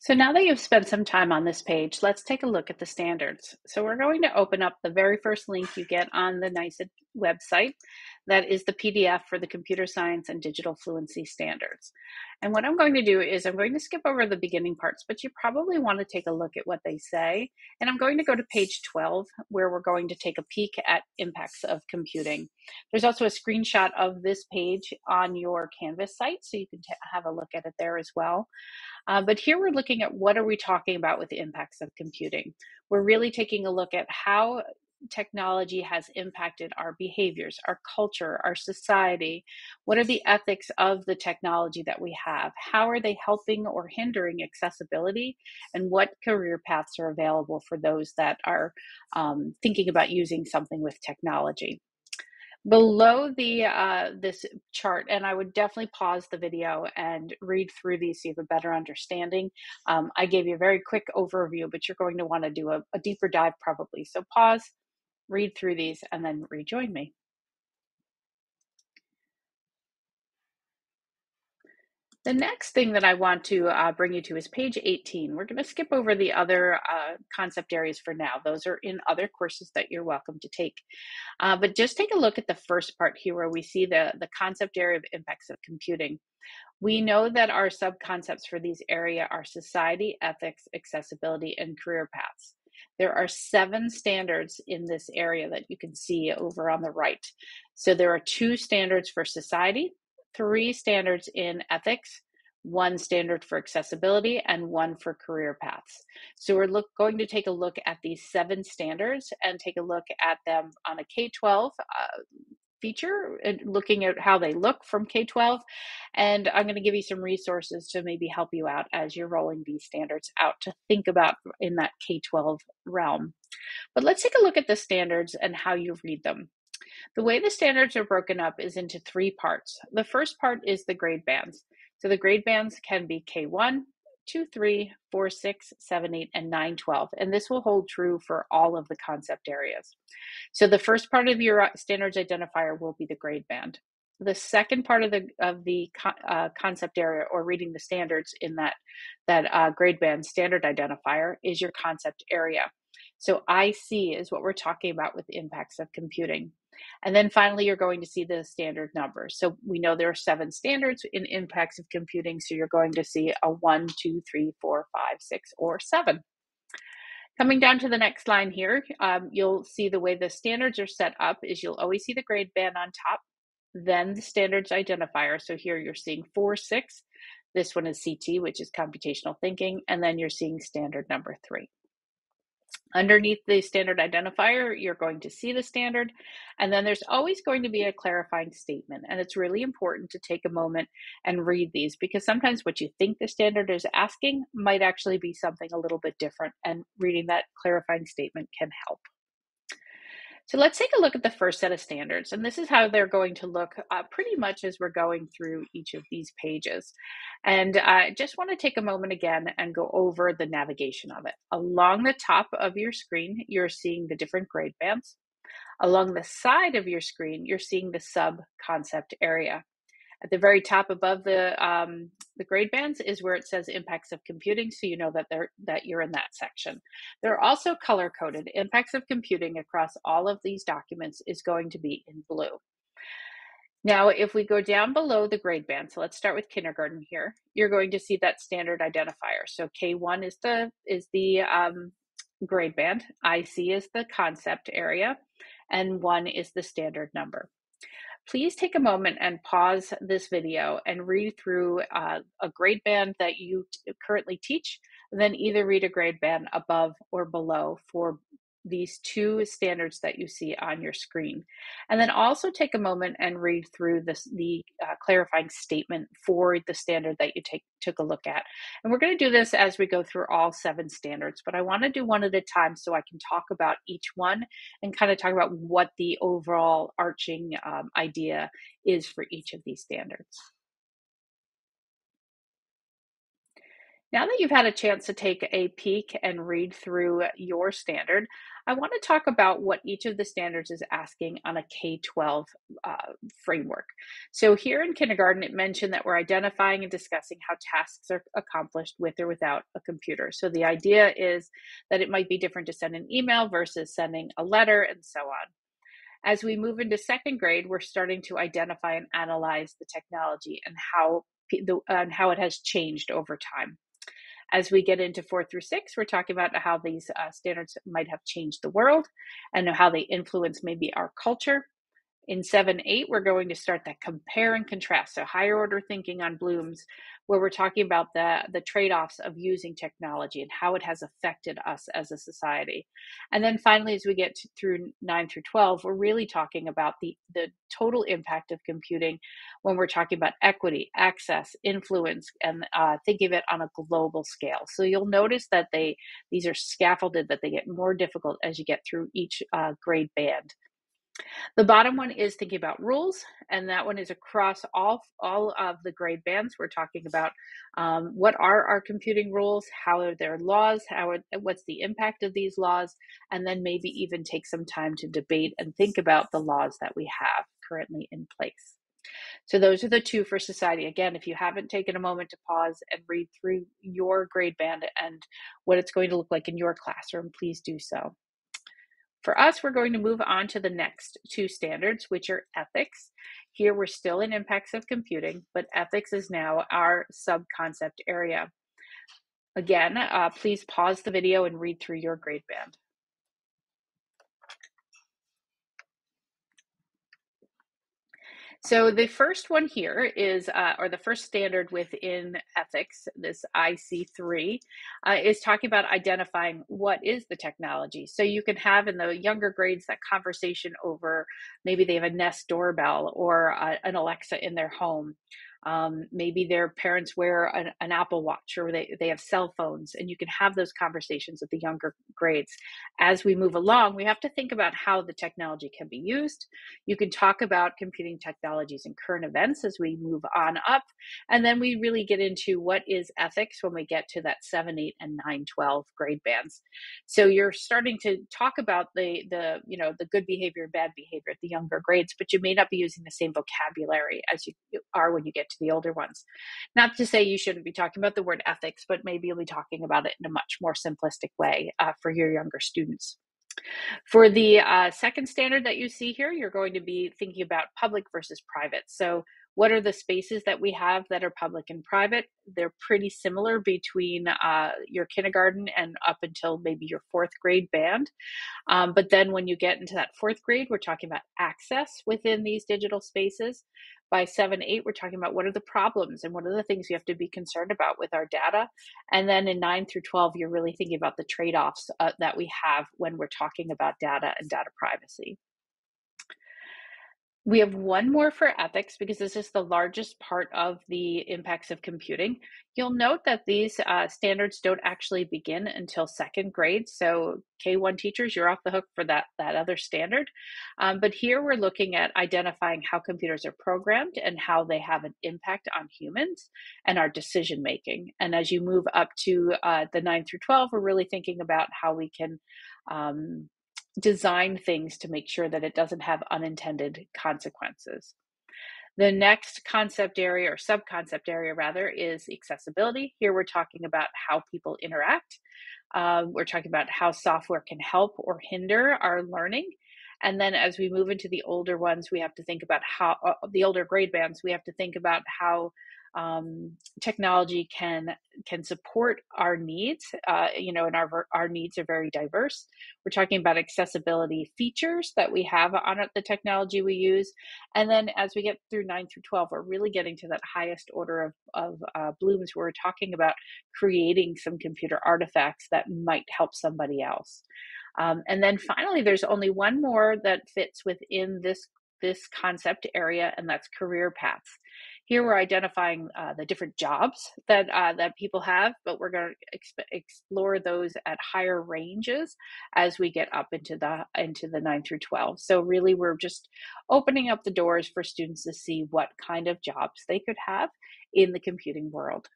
So now that you've spent some time on this page, let's take a look at the standards. So we're going to open up the very first link you get on the NYSED website. That is the PDF for the Computer Science and Digital Fluency Standards. And what I'm going to do is I'm going to skip over the beginning parts, but you probably want to take a look at what they say. And I'm going to go to page 12, where we're going to take a peek at impacts of computing. There's also a screenshot of this page on your Canvas site, so you can have a look at it there as well. But here we're looking at what are we talking about with the impacts of computing. We're really taking a look at how technology has impacted our behaviors, our culture, our society. What are the ethics of the technology that we have? How are they helping or hindering accessibility? And what career paths are available for those that are thinking about using something with technology? Below this chart, and I would definitely pause the video and read through these so you have a better understanding. I gave you a very quick overview, but you're going to want to do a deeper dive probably. So pause, read through these, and then rejoin me. The next thing that I want to bring you to is page 18. We're going to skip over the other concept areas for now. Those are in other courses that you're welcome to take. But just take a look at the first part here where we see the concept area of impacts of computing. We know that our sub-concepts for these area are society, ethics, accessibility, and career paths. There are 7 standards in this area that you can see over on the right. So there are 2 standards for society, 3 standards in ethics, 1 standard for accessibility, and 1 for career paths. So we're going to take a look at these 7 standards and take a look at them on a K-12 feature, looking at how they look from K-12. And I'm going to give you some resources to maybe help you out as you're rolling these standards out to think about in that K-12 realm. But let's take a look at the standards and how you read them. The way the standards are broken up is into 3 parts. The first part is the grade bands. So the grade bands can be K1, 2, 3, 4, 6, 7, 8, and 9, 12. And this will hold true for all of the concept areas. So the first part of your standards identifier will be the grade band. The second part of the concept area, or reading the standards in that grade band standard identifier, is your concept area. So IC is what we're talking about with impacts of computing. And then finally, you're going to see the standard numbers. So we know there are 7 standards in impacts of computing. So you're going to see a 1, 2, 3, 4, 5, 6, or 7. Coming down to the next line here, you'll see the way the standards are set up is you'll always see the grade band on top, then the standards identifier. So here you're seeing 4, 6. This one is CT, which is computational thinking, and then you're seeing standard number 3. Underneath the standard identifier, you're going to see the standard, and then there's always going to be a clarifying statement. And it's really important to take a moment and read these, because sometimes what you think the standard is asking might actually be something a little bit different, and reading that clarifying statement can help. So let's take a look at the first set of standards, and this is how they're going to look pretty much as we're going through each of these pages. And I just want to take a moment again and go over the navigation of it. Along the top of your screen, you're seeing the different grade bands. Along the side of your screen, you're seeing the sub-concept area. At the very top above the grade bands is where it says impacts of computing, so you know that you're in that section. They're also color-coded. Impacts of computing across all of these documents is going to be in blue. Now, if we go down below the grade band, so let's start with kindergarten here, you're going to see that standard identifier. So K1 is the grade band, IC is the concept area, and 1 is the standard number. Please take a moment and pause this video and read through a grade band that you currently teach, and then either read a grade band above or below for these 2 standards that you see on your screen. And then also take a moment and read through the clarifying statement for the standard that you took a look at. And we're going to do this as we go through all 7 standards, but I want to do one at a time so I can talk about each one and kind of talk about what the overall arching idea is for each of these standards. Now that you've had a chance to take a peek and read through your standard, I want to talk about what each of the standards is asking on a K-12 framework. So, here in kindergarten, it mentioned that we're identifying and discussing how tasks are accomplished with or without a computer. So, the idea is that it might be different to send an email versus sending a letter, and so on. As we move into second grade, we're starting to identify and analyze the technology and and how it has changed over time. As we get into 4 through 6, we're talking about how these standards might have changed the world and how they influence maybe our culture. In 7, 8, we're going to start that compare and contrast. So higher order thinking on Bloom's, where we're talking about the trade-offs of using technology and how it has affected us as a society. And then finally, as we get through 9 through 12, we're really talking about the total impact of computing when we're talking about equity, access, influence, and thinking of it on a global scale. So you'll notice that these are scaffolded, that they get more difficult as you get through each grade band. The bottom one is thinking about rules, and that one is across all of the grade bands. We're talking about what are our computing rules, how are their laws, what's the impact of these laws, and then maybe even take some time to debate and think about the laws that we have currently in place. So those are the two for society. Again, if you haven't taken a moment to pause and read through your grade band and what it's going to look like in your classroom, please do so. For us, we're going to move on to the next two standards, which are ethics. Here, we're still in impacts of computing, but ethics is now our sub-concept area. Again, please pause the video and read through your grade band. So the first one here is, or the first standard within ethics, this IC3, is talking about identifying what is the technology. So you can have in the younger grades that conversation over maybe they have a Nest doorbell or an Alexa in their home. Maybe their parents wear an Apple Watch or they have cell phones, and you can have those conversations at the younger grades. As we move along, we have to think about how the technology can be used. You can talk about computing technologies and current events as we move on up. And then we really get into what is ethics when we get to that 7, 8, and 9, 12 grade bands. So you're starting to talk about the good behavior, bad behavior at the younger grades, but you may not be using the same vocabulary as you are when you get to the older ones. Not to say you shouldn't be talking about the word ethics, but maybe you'll be talking about it in a much more simplistic way for your younger students. For the second standard that you see here, you're going to be thinking about public versus private. So what are the spaces that we have that are public and private? They're pretty similar between your kindergarten and up until maybe your 4th grade band. But then when you get into that 4th grade, we're talking about access within these digital spaces. By 7, 8, we're talking about what are the problems and what are the things we have to be concerned about with our data. And then in 9 through 12, you're really thinking about the trade-offs that we have when we're talking about data and data privacy. We have one more for ethics because this is the largest part of the impacts of computing. You'll note that these standards don't actually begin until 2nd grade. So K1 teachers, you're off the hook for that other standard. But here we're looking at identifying how computers are programmed and how they have an impact on humans and our decision making. And as you move up to the 9 through 12, we're really thinking about how we can design things to make sure that it doesn't have unintended consequences. The next concept area or sub-concept area rather is accessibility. Here we're talking about how people interact. We're talking about how software can help or hinder our learning. And then as we move into the older ones, we have to think about how the older grade bands, we have to think about how technology can support our needs, and our needs are very diverse. We're talking about accessibility features that we have on the technology we use. And then as we get through 9 through 12, we're really getting to that highest order of Bloom's where we're talking about creating some computer artifacts that might help somebody else. And then finally, there's only one more that fits within this concept area, and that's career paths. Here we're identifying the different jobs that people have, but we're going to explore those at higher ranges as we get up into the 9 through 12. So really, we're just opening up the doors for students to see what kind of jobs they could have in the computing world.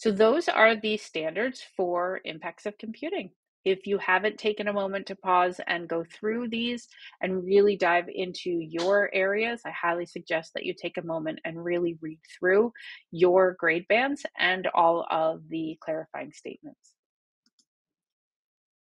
So those are the standards for impacts of computing. If you haven't taken a moment to pause and go through these and really dive into your areas, I highly suggest that you take a moment and really read through your grade bands and all of the clarifying statements.